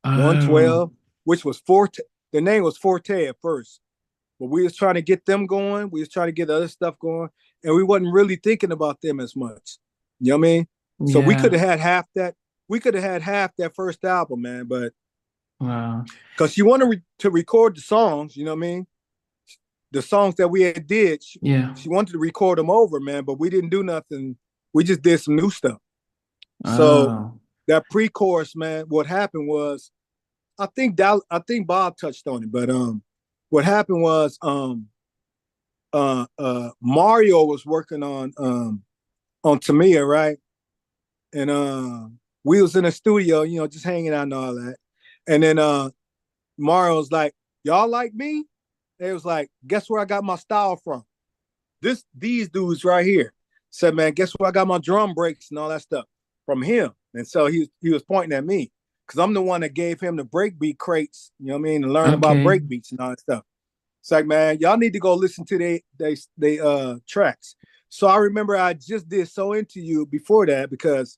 Oh, 112, which was Forte. The name was Forte at first, but we was trying to get them going. We was trying to get other stuff going, and we wasn't really thinking about them as much. You know what I mean? So we could yeah. have had half that. We could have had half that first album, man. But Wow. because she wanted to record the songs, you know what I mean? The songs that we had did, Yeah. she wanted to record them over, man. But we didn't do nothing. We just did some new stuff. So Oh. that pre-chorus, man, what happened was I think Bob touched on it, but what happened was Mario was working on Tamia, right? And we was in the studio, you know, just hanging out and all that. And then Mario was like, "Y'all like me?" And it was like, "Guess where I got my style from? These dudes right here." Said, "Man, guess where I got my drum breaks and all that stuff from him." And so he was pointing at me because I'm the one that gave him the breakbeat crates, you know what I mean, and learn about Okay. breakbeats and all that stuff. It's like, man, y'all need to go listen to they tracks. So I remember I just did So Into You before that because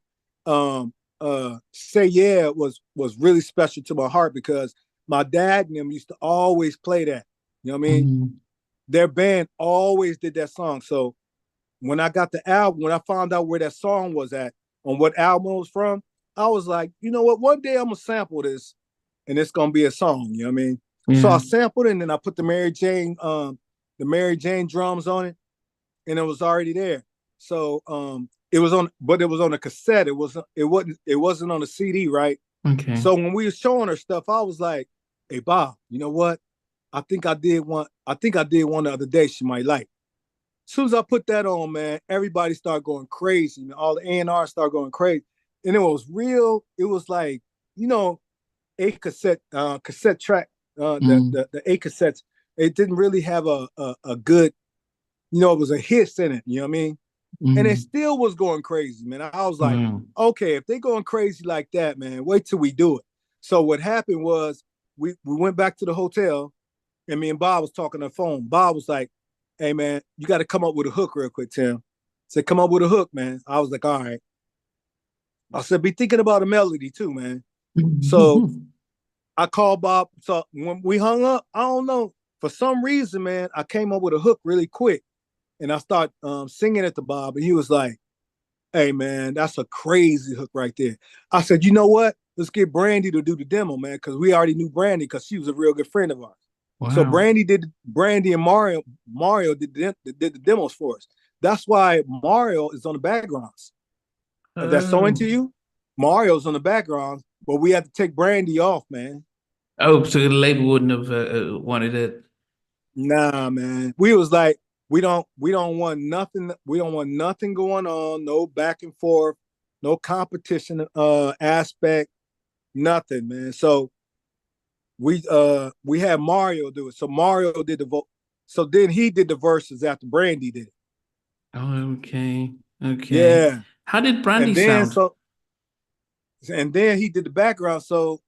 Say Yeah was really special to my heart because my dad and them used to always play that. You know what I mean? Mm. Their band always did that song. So when I got the album, when I found out where that song was at, on what album it was from, I was like, you know what? One day I'm gonna sample this, and it's gonna be a song. You know what I mean? So I Yeah. sampled it, and then I put the Mary Jane drums on it, and it was already there. So it was on, but it was on a cassette. It wasn't on a CD, right? Okay. So when we were showing her stuff, I was like, "Hey Bob, you know what? I think I did one the other day. She might like." As soon as I put that on, man, everybody started going crazy. Man. All the A&R started going crazy. And it was real. It was like, you know, a cassette track, Mm. the A cassettes, it didn't really have a good, you know, it was a hiss in it, you know what I mean? And it Mm. still was going crazy, man. I was like, Wow. okay, if they going crazy like that, man, wait till we do it. So what happened was we went back to the hotel and me and Bob was talking on the phone. Bob was like, "Hey man, you got to come up with a hook real quick, Tim." I said, "Come up with a hook, man." I was like, "All right." I said, "Be thinking about a melody too, man." So I called Bob. So when we hung up, I don't know, for some reason, man, I came up with a hook really quick, and I start singing it to Bob, and he was like, "Hey man, that's a crazy hook right there." I said, "You know what? Let's get Brandy to do the demo, man, because we already knew Brandy because she was a real good friend of ours." So Wow. Brandy and Mario did the demos for us. That's why Mario is on the backgrounds. That's So Into Oh. You. Mario's on the backgrounds, but we had to take Brandy off, man. Oh, so the label wouldn't have wanted it. Nah, man. We was like, we don't want nothing. We don't want nothing going on. No back and forth. No competition aspect. Nothing, man. So we had Mario do it. So Mario did the vote. So then he did the verses after Brandy did it. Oh, okay. Okay. Yeah. How did Brandy And then sound? so and then he did the background. So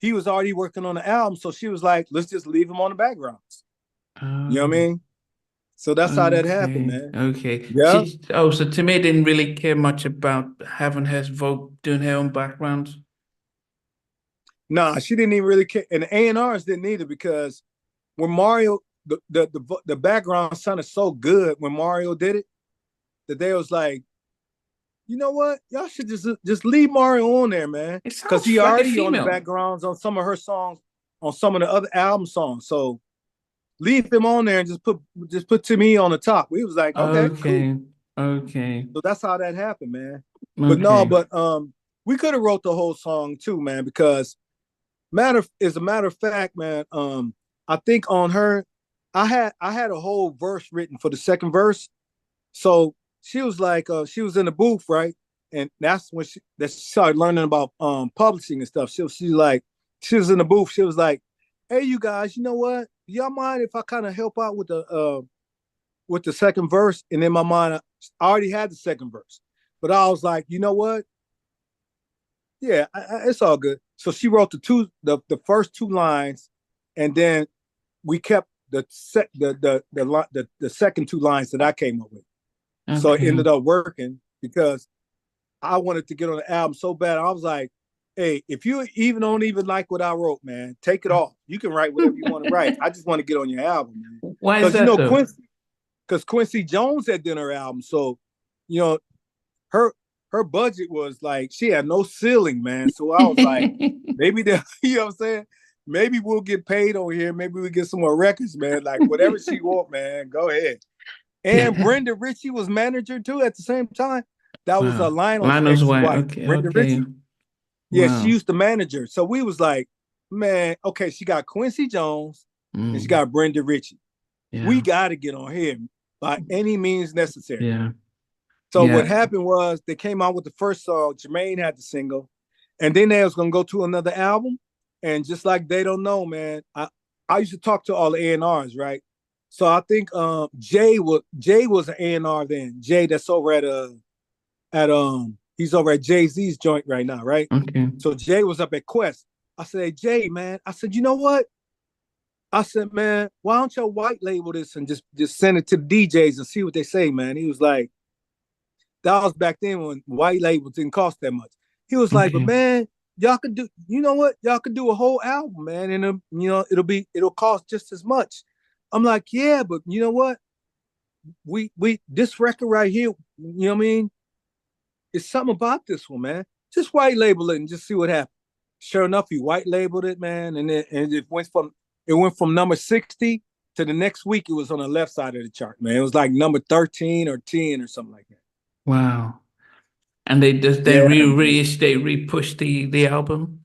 he was already working on the album. So she was like, let's just leave him on the backgrounds. You know what I Oh, mean? So that's how that happened, okay. man. Okay. Yeah. So Tamia didn't really care much about having her vote doing her own background. Nah, she didn't even really care. And the A&Rs didn't either because when Mario the background sounded so good when Mario did it that they was like, you know what? Y'all should just leave Mario on there, man. It Cause he sounds like a already on the female. backgrounds on some of her songs, on some of the other album songs. So leave him on there and just put Timmy on the top. We was like, okay, cool. Okay. Okay. So that's how that happened, man. But no, Okay. but we could have wrote the whole song too, man, because matter as a matter of fact, man, I think on her, I had a whole verse written for the second verse. So she was like, she was in the booth, right? And that's when she started learning about publishing and stuff. She was in the booth. She was like, "Hey, you guys, you know what? Y'all mind if I kind of help out with the second verse?" And in my mind, I already had the second verse, but I was like, you know what? Yeah, it's all good. So she wrote the first two lines, and then we kept the second two lines that I came up with. So it Okay. ended up working because I wanted to get on the album so bad. I was like, hey, if you even don't even like what I wrote, man, take it off. You can write whatever you want to write. I just want to get on your album, man. Why is Because that though? Quincy Jones had done her album, so you know her her budget was like she had no ceiling, man. So I was like, maybe the you know what I'm saying? Maybe we'll get paid over here. Maybe we get some more records, man. Like whatever she want, man. Go ahead. And Brenda Ritchie was manager too at the same time. That was a Wow. Lionel's Lionel's wife. ex-wife, Okay, Brenda okay. Ritchie. Yeah, she Wow. used to manage her. So we was like, man, okay, she got Quincy Jones and she Mm. got Brenda Ritchie. We Yeah. got to get on here by any means necessary. Yeah. So what Yeah. happened was they came out with the first song. Jermaine had the single, and then they was gonna go to another album. And just like They Don't Know, man, I used to talk to all the A&Rs, right? So I think Jay was an A&R then. Jay that's over at he's over at Jay-Z's joint right now, right? Okay. So Jay was up at Quest. I said, hey, Jay, man, I said, you know what? I said, man, why don't you white label this and just send it to the DJs and see what they say, man? He was like, that was back then when white labels didn't cost that much. He was like, but Okay. man, y'all could do, you know what? Y'all could do a whole album, man, and you know it'll cost just as much. I'm like, yeah, but you know what? We this record right here, you know what I mean? It's something about this one, man. Just white label it and just see what happens. Sure enough, he white labeled it, man, and it went from number 60 to the next week it was on the left side of the chart, man. It was like number 13 or 10 or something like that. Wow. And they Yeah, man. re-pushed the album.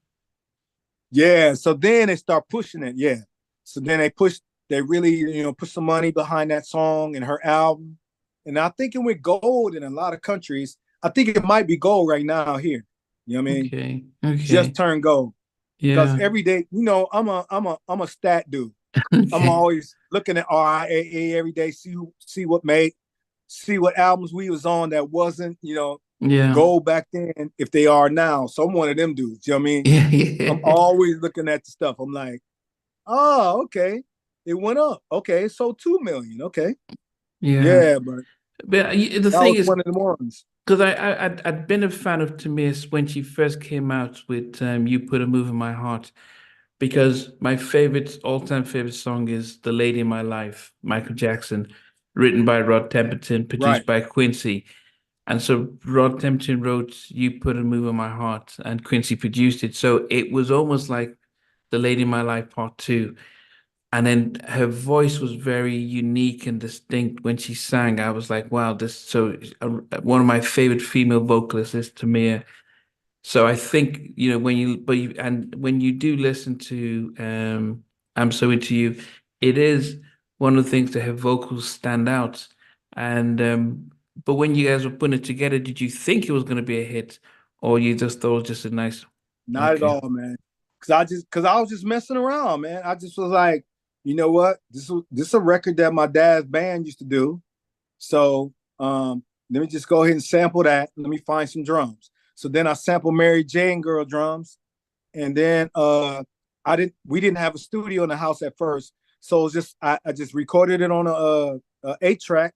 Yeah. So then they start pushing it. Yeah. So then they really, put some money behind that song and her album. And I think it went gold in a lot of countries. I think it might be gold right now here. You know what I mean? Okay. Just Okay. turned gold. Because Yeah. every day, I'm a stat dude. I'm Okay. always looking at RIAA every day, see what albums we was on that wasn't, Yeah. gold back then if they are now. So I'm one of them dudes. You know what I mean? Yeah. I'm Yeah. always looking at the stuff. I'm like, oh, okay. It went up. Okay, so 2 million. Okay. Yeah. Yeah, but But the that thing was is, one of the ones. because I'd been a fan of Tamia's when she first came out with "You Put a Move in My Heart," because my favorite all-time favorite song is "The Lady in My Life," Michael Jackson, written by Rod Temperton, Right. produced by Quincy. And so Rod Temperton wrote "You Put a Move in My Heart," and Quincy produced it. So it was almost like "The Lady in My Life" Part Two. And then her voice was very unique and distinct when she sang. I was like, wow, this so one of my favorite female vocalists is Tamia. So I think, when you do listen to I'm So Into You, it is one of the things that her vocals stand out. And but when you guys were putting it together, did you think it was going to be a hit, or you just thought it was just a nice? Not at Okay. all, man. Cause I was just messing around, man. I just was like, you know what? This is a record that my dad's band used to do. So let me just go ahead and sample that. Let me find some drums. So then I sampled Mary Jane Girl drums. And then we didn't have a studio in the house at first. So it was just I just recorded it on a 8-track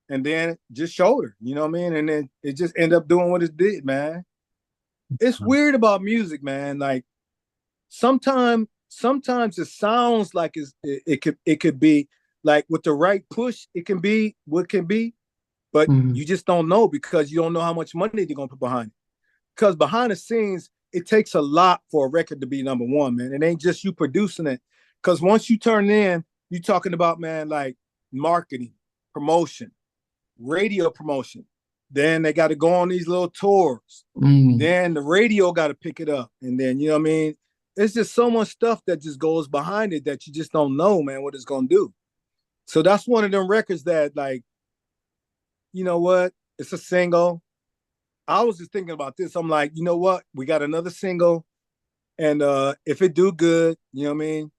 and then just showed her, you know what I mean? And then it just ended up doing what it did, man. It's weird about music, man. Like sometimes it sounds like it could be like with the right push, it can be what can be, but Mhm. you just don't know because you don't know how much money they're gonna put behind it. Because behind the scenes, it takes a lot for a record to be number one, man. It ain't just you producing it. Because once you turn in, you're talking about, man, like marketing, promotion, radio promotion. Then they got to go on these little tours. Mm. Then the radio got to pick it up. And then, you know what I mean? It's just so much stuff that just goes behind it that you just don't know, man, what it's going to do. So that's one of them records that, like, you know what? It's a single. I was just thinking about this. I'm like, you know what? We got another single. And if it do good, you know what I mean?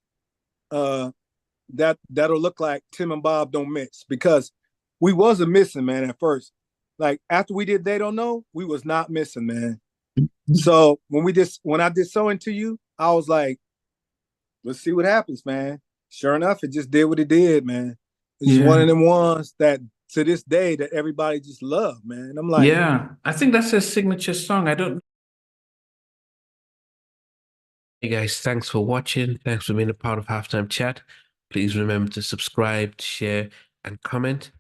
Uh, that'll look like Tim and Bob Don't Mix because we wasn't missing, man, at first. Like after we did They Don't Know, we was not missing, man. So when I did So Into You, I was like, let's see what happens, man. Sure enough, it just did what it did, man. It's just one Yeah. of them ones that to this day that everybody just love, man. I'm like, Yeah. I think that's a signature song. I don't Hey guys, thanks for watching. Thanks for being a part of Halftime Chat. Please remember to subscribe, share, and comment.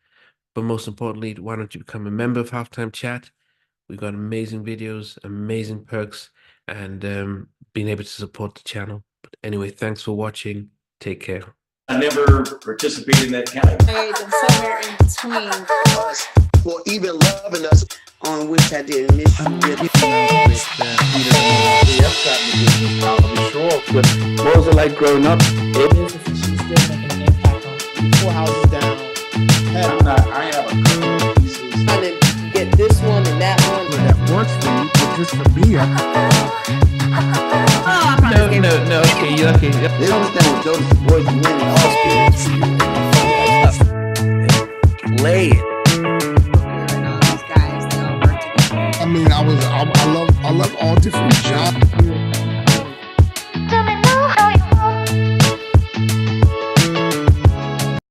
But most importantly, why don't you become a member of Halftime Chat? We've got amazing videos, amazing perks, and being able to support the channel. But anyway, thanks for watching. Take care. I never participated in that category. And somewhere in between us for even loving us, on which I did miss you. What was it like growing up? She's still making an impact on 4 houses down. I have a couple of pieces. Trying to get this one and that one. That works for you, but just for me, No, okay, you're okay. They don't understand what Jonas Boyz II Men and all Play it. and all these guys, they all work together. I mean, I love all different genres.